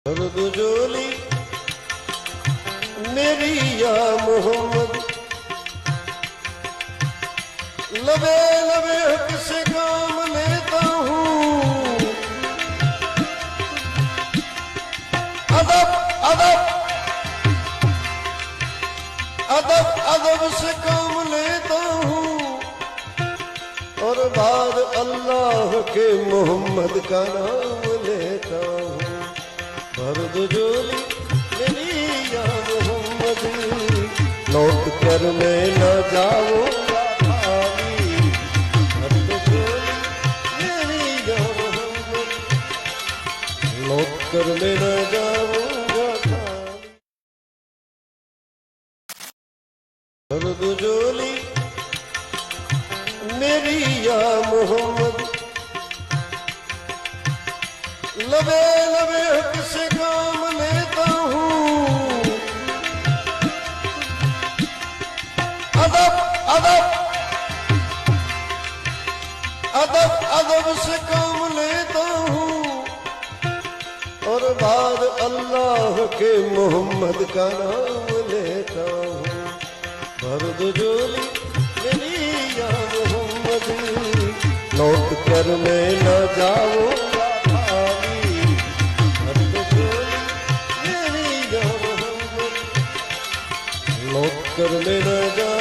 दर्द जोली मेरी या मोहम्मद, लबे लबे किसे काम लेता हूँ। अदब अदब अदब अदब से काम लेता हूँ, और बाद अल्लाह के मोहम्मद का नाम लेता हूँ। दर्द जोली मेरी या मोहम्मद, लौट कर मैं न जाऊंगा खाली। दर्द जोली मेरी या मोहम्मद, लौट कर मैं न जाऊंगा खाली। दर्द जोली मेरी या मोहम्मद, लबे लबे किसे काम लेता हूँ। अदब अदब अदब अदब से काम लेता हूँ, और बाद अल्लाह के मोहम्मद का नाम लेता हूँ। दर्द जोली मेरी या मोहम्मद, लौट कर मैं न जाऊंगा खाली। दर्द जोली मेरी या मोहम्मद, लौट कर मैं न जाऊंगा।